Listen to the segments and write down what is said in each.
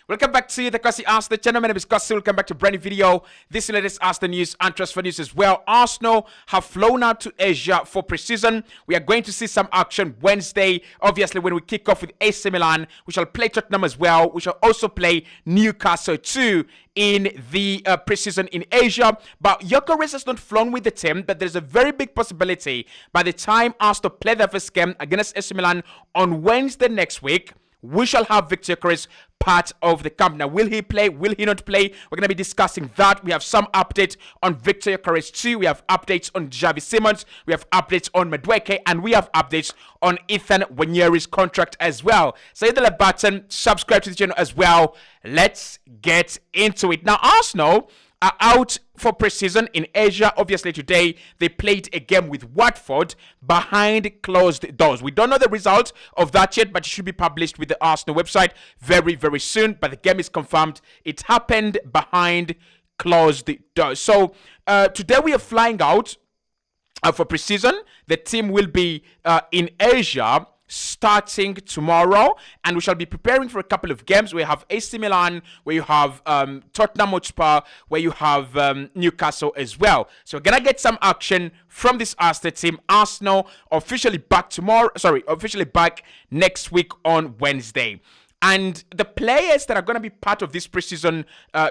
Welcome back to the Cossy Ask the channel. My name is Cossy. Welcome back to a brand new video. This is the latest Ask the News and transfer news as well. Arsenal have flown out to Asia for pre-season. We are going to see some action Wednesday. Obviously, when we kick off with AC Milan, we shall play Tottenham as well. We shall also play Newcastle too in the pre-season in Asia. But Gyokerez has not flown with the team, but there's a very big possibility by the time Arsenal play their first game against AC Milan on Wednesday next week, we shall have Viktor Gyökeres part of the camp. Now, will he play? Will he not play? We're going to be discussing that. We have some updates on Viktor Gyökeres too. We have updates on Simmons. We have updates on Madueke. And we have updates on Nwaneri's contract as well. So hit the like button, subscribe to the channel as well. Let's get into it. Now, Arsenal are out for pre-season in Asia. Obviously, today they played a game with Watford behind closed doors. We don't know the result of that yet, but it should be published with the Arsenal website very, very soon. But the game is confirmed. It happened behind closed doors. So today we are flying out for pre-season. The team will be in Asia starting tomorrow, and we shall be preparing for a couple of games. We have AC Milan, where you have Tottenham Hotspur, where you have Newcastle as well. So we're gonna get some action from this Arsenal team. Arsenal officially back officially back next week on Wednesday. And the players that are gonna be part of this preseason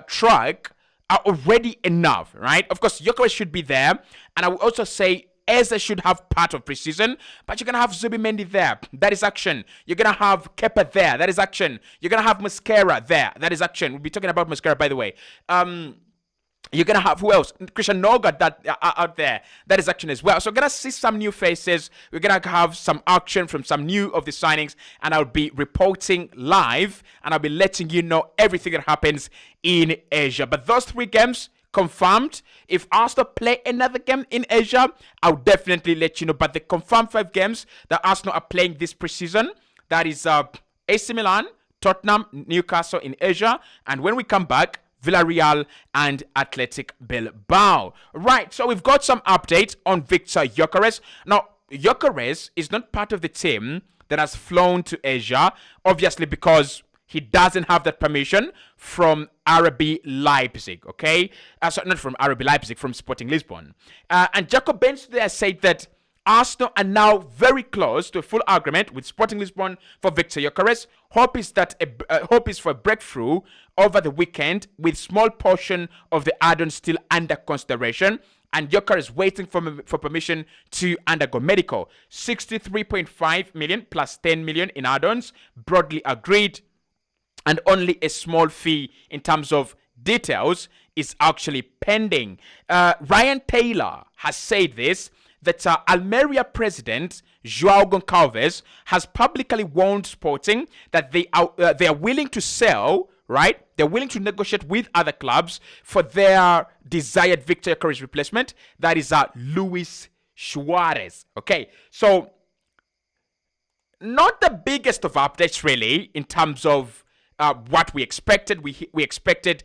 track are already enough, right? Of course, Gyokerez should be there, and I will also say Eze should have part of preseason, but you're going to have Zubimendi there. That is action. You're going to have Kepa there. That is action. You're going to have Moscara there. That is action. We'll be talking about Moscara, by the way. You're going to have, who else? Christian Noga out there. That is action as well. So we're going to see some new faces. We're going to have some action from some new of the signings, and I'll be reporting live, and I'll be letting you know everything that happens in Asia. But those 3 games confirmed. If Arsenal play another game in Asia, I'll definitely let you know. But the confirmed 5 games that Arsenal are playing this preseason, that is AC Milan, Tottenham, Newcastle in Asia, and when we come back, Villarreal and Athletic Bilbao. Right, so we've got some updates on Viktor Gyökeres. Now, Gyokerez is not part of the team that has flown to Asia, obviously because he doesn't have that permission from RB Leipzig, okay? Sorry, not from RB Leipzig, from Sporting Lisbon. And Jacobens there said that Arsenal are now very close to a full agreement with Sporting Lisbon for Viktor Gyökeres. Hope is for a breakthrough over the weekend, with small portion of the add-on still under consideration. And Gyokerez waiting for permission to undergo medical. 63.5 million plus 10 million in add-ons, broadly agreed. And only a small fee in terms of details is actually pending. Ryan Taylor has said this, that Almeria president João Goncalves has publicly warned Sporting that they are willing to sell, right? They're willing to negotiate with other clubs for their desired Viktor Gyökeres replacement. That is Luis Suarez. Okay, so not the biggest of updates really in terms of what we expected. We expected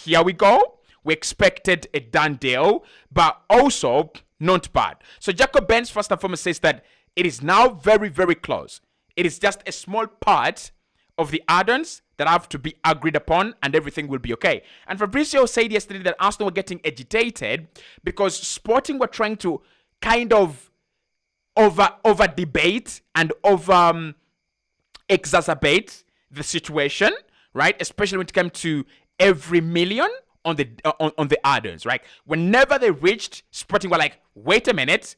here we go. We expected a done deal, but also not bad. So Jacobens first and foremost says that it is now very, very close. It is just a small part of the add-ons that have to be agreed upon, and everything will be okay. And Fabrizio said yesterday that Arsenal were getting agitated because Sporting were trying to kind of over debate and over exacerbate the situation, right? Especially when it came to every million on the add-ons, right? Whenever they reached, Sporting were like, wait a minute,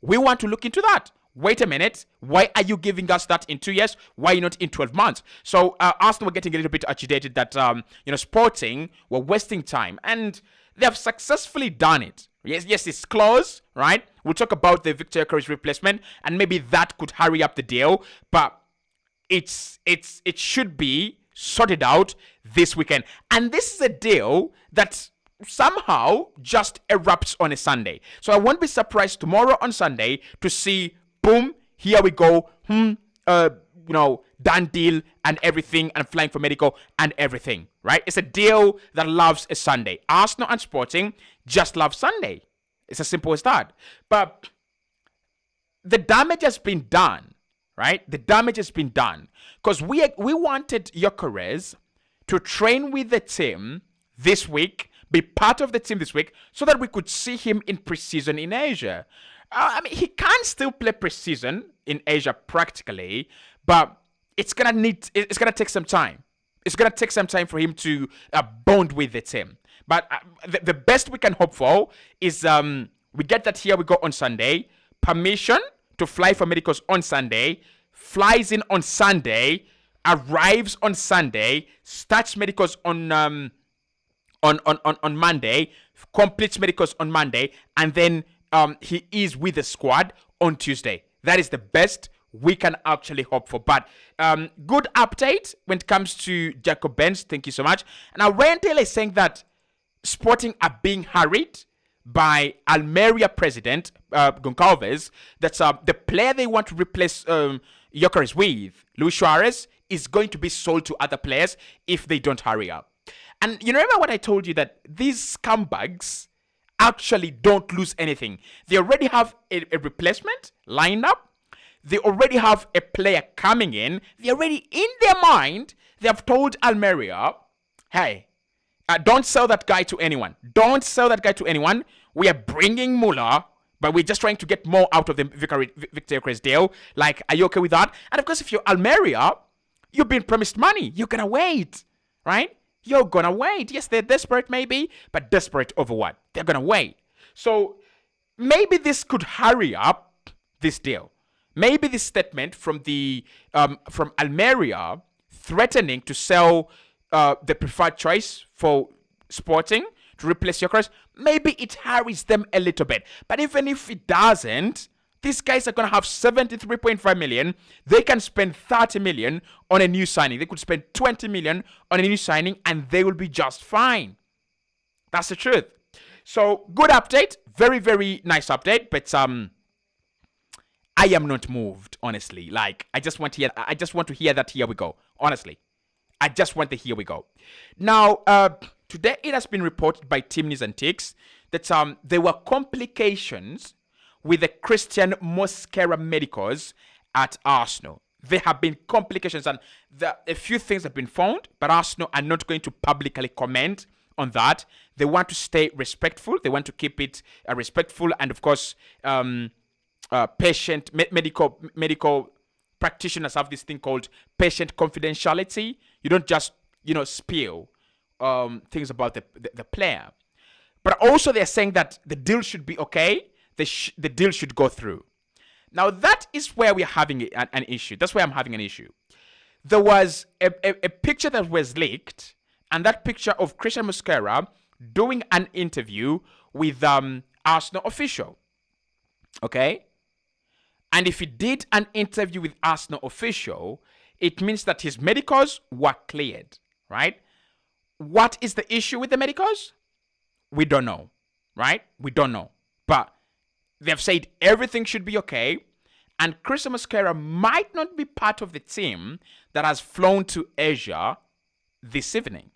we want to look into that. Wait a minute, why are you giving us that in 2 years? Why not in 12 months? So Arsenal were getting a little bit agitated that Sporting were wasting time, and they have successfully done it. Yes, it's close, right? We'll talk about the Viktor Gyökeres replacement, and maybe that could hurry up the deal, but it should be sorted out this weekend. And this is a deal that somehow just erupts on a Sunday. So I won't be surprised tomorrow on Sunday to see, boom, here we go, done deal and everything, and flying for medical and everything, right? It's a deal that loves a Sunday. Arsenal and Sporting just love Sunday. It's as simple as that. But the damage has been done, right? The damage has been done because we wanted Gyokerez to train with the team this week, be part of the team this week, so that we could see him in preseason in Asia. He can still play preseason in Asia practically, but it's gonna take some time. It's gonna take some time for him to bond with the team. But the best we can hope for is we get that here we go on Sunday. Permission to fly for medicals on Sunday. Flies in on Sunday. Arrives on Sunday. Starts medicals on Monday. Completes medicals on Monday, and then he is with the squad on Tuesday. That is the best we can actually hope for. But good update when it comes to Gyokerez. Thank you so much. Now, Rentel is saying that Sporting are being hurried by Almeria president Gyokerez. That's the player they want to replace Gyokerez with, Luis Suarez, is going to be sold to other players if they don't hurry up. And you remember what I told you, that these scumbags actually don't lose anything. They already have a replacement lined up. They already have a player coming in. They already, in their mind, they have told Almeria, hey, don't sell that guy to anyone. Don't sell that guy to anyone. We are bringing Muller, but we're just trying to get more out of the Viktor Gyökeres deal. Like, are you okay with that? And of course, if you're Almeria, you've been promised money. You're going to wait, right? You're going to wait. Yes, they're desperate maybe, but desperate over what? They're going to wait. So maybe this could hurry up this deal. Maybe this statement from from Almeria threatening to sell the preferred choice for Sporting to replace Gyokerez, maybe it hurries them a little bit. But even if it doesn't, these guys are going to have 73.5 million. They can spend 30 million on a new signing. They could spend 20 million on a new signing and they will be just fine. That's the truth. So, good update. Very, very nice update. But I am not moved, honestly. Like, I just want to hear that here we go. Honestly. I just want the here we go. Now, today it has been reported by Team News and Ticks that there were complications with the Christian Moscara medicals at Arsenal. There have been complications and a few things have been found, but Arsenal are not going to publicly comment on that. They want to stay respectful. They want to keep it respectful, and of course, medical practitioners have this thing called patient confidentiality. You don't just spill things about the player, but also they're saying that the deal should be okay. The deal should go through. Now that is where we're having an issue. That's where I'm having an issue. There was a picture that was leaked, and that picture of Christian Moscara doing an interview with Arsenal official. Okay? And if he did an interview with Arsenal official, it means that his medicals were cleared, right? What is the issue with the medicals? We don't know, right? We don't know. But they've said everything should be okay, and Christian Moscara might not be part of the team that has flown to Asia this evening.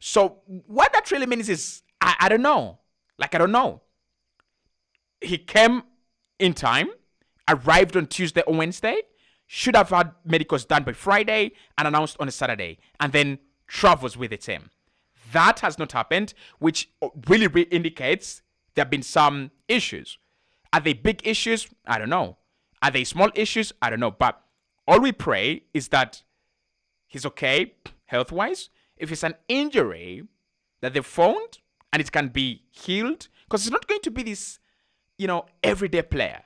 So what that really means is, I don't know. Like, I don't know. He came in time, arrived on Tuesday or Wednesday, should have had medicals done by Friday and announced on a Saturday, and then travels with the team. That has not happened, which really indicates there have been some issues. Are they big issues? I don't know. Are they small issues? I don't know. But all we pray is that he's okay health-wise. If it's an injury that they've found and it can be healed, because he's not going to be this, everyday player.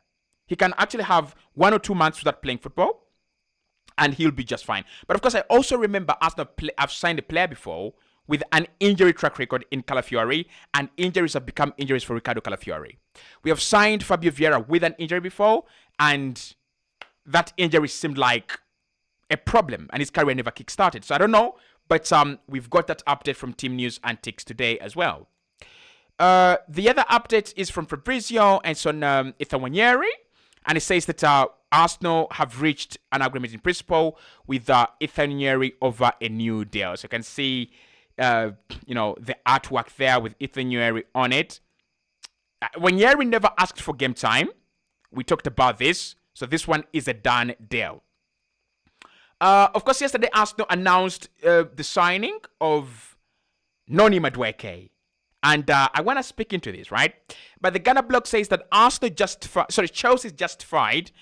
He can actually have 1 or 2 months without playing football, and he'll be just fine. But of course, I also remember I've signed a player before with an injury track record in Calafiori, and injuries have become injuries for Ricardo Calafiori. We have signed Fabio Vieira with an injury before, and that injury seemed like a problem, and his career never kick-started. So I don't know, but we've got that update from Team News and Ticks today as well. The other update is from Fabrizio, and it's on Nwaneri, and it says that Arsenal have reached an agreement in principle with Nwaneri over a new deal. So you can see, the artwork there with Nwaneri on it. Nwaneri never asked for game time. We talked about this. So this one is a done deal. Of course, yesterday Arsenal announced the signing of Noni Madueke. And I want to speak into this, right? But the Ghana blog says that Chelsea justified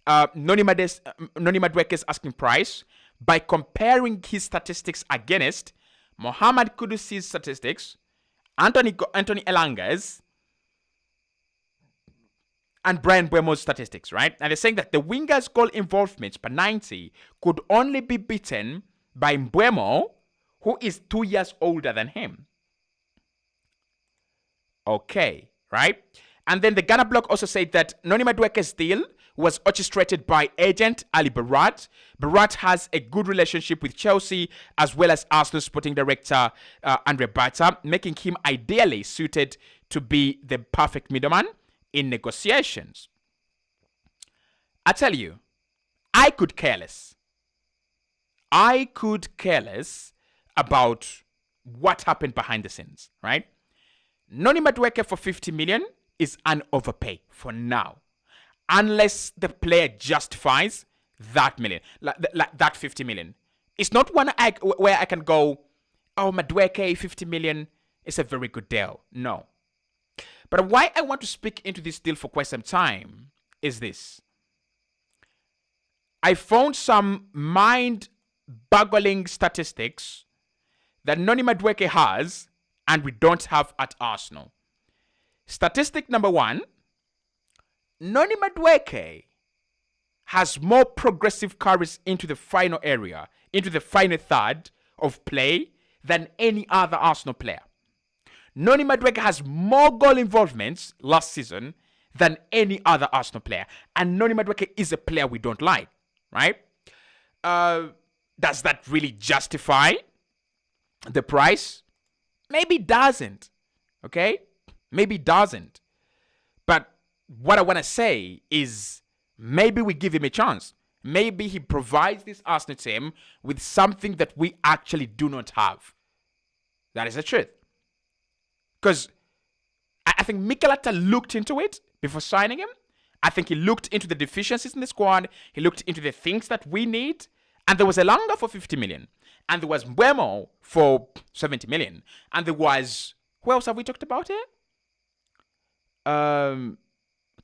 Noni Madueke's asking price by comparing his statistics against Mohamed Kudus's statistics, Anthony Elanga's, and Brian Buemo's statistics, right? And they're saying that the winger's goal involvement per 90 could only be beaten by Buemo, who is 2 years older than him. Okay, right? And then the Ghana blog also said that Noni Madueke's deal was orchestrated by agent Ali Barat. Barat has a good relationship with Chelsea as well as Arsenal sporting director Andre Bata, making him ideally suited to be the perfect middleman in negotiations. I tell you, I could care less. I could care less about what happened behind the scenes, right? Noni Madueke for 50 million is an overpay for now. Unless the player justifies that million, that 50 million. It's not one where I can go, oh, Madueke, 50 million is a very good deal. No. But why I want to speak into this deal for quite some time is this. I found some mind-boggling statistics that Noni Madueke has and we don't have at Arsenal. Statistic number 1, Noni Madueke has more progressive carries into the final area, into the final third of play than any other Arsenal player. Noni Madueke has more goal involvements last season than any other Arsenal player. And Noni Madueke is a player we don't like, right? Does that really justify the price? Maybe it doesn't, okay? Maybe it doesn't. But what I want to say is maybe we give him a chance. Maybe he provides this Arsenal team with something that we actually do not have. That is the truth. Because I think Mikel Arteta looked into it before signing him. I think he looked into the deficiencies in the squad. He looked into the things that we need. And there was Elanga for 50 million. And there was Mbeumo for 70 million. And there was, who else have we talked about here?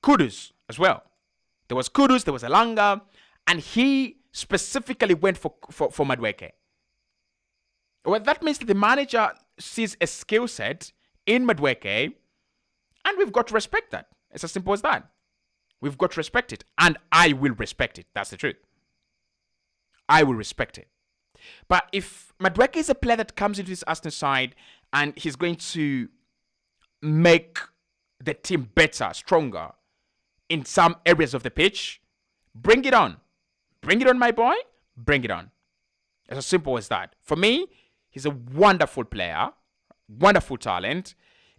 Kudus as well. There was Kudus, there was Elanga. And he specifically went for Madueke. Well, that means that the manager sees a skill set in Madueke, and we've got to respect that. It's as simple as that. We've got to respect it, and I will respect it. That's the truth. I will respect it. But if Madueke is a player that comes into this Arsenal side and he's going to make the team better, stronger in some areas of the pitch, bring it on. Bring it on, my boy. Bring it on. It's as simple as that. For me, he's a wonderful player. Wonderful talent.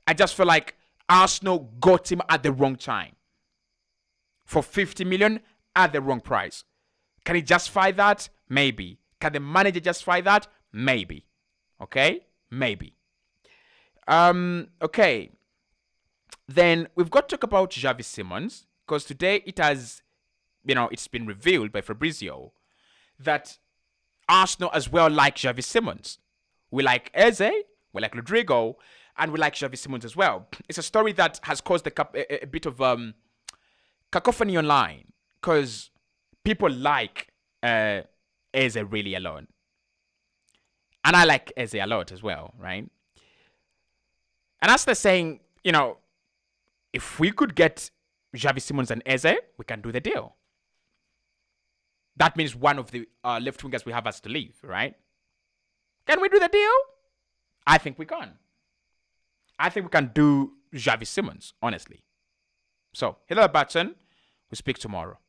I just feel like Arsenal got him at the wrong time. For 50 million at the wrong price. Can he justify that? Maybe. Can the manager justify that? Maybe. Okay? Maybe. Okay. Then we've got to talk about Xavi Simmons. Because today it has, it's been revealed by Fabrizio that Arsenal as well like Xavi Simmons. We like Eze. We like Rodrigo, and we like Xavi Simmons as well. It's a story that has caused a bit of cacophony online because people like Eze really a lot. And I like Eze a lot as well, right? And as they're saying, if we could get Xavi Simmons and Eze, we can do the deal. That means one of the left wingers we have has to leave, right? Can we do the deal? I think we can. I think we can do Xavi Simmons, honestly. So, hit that button. We'll speak tomorrow.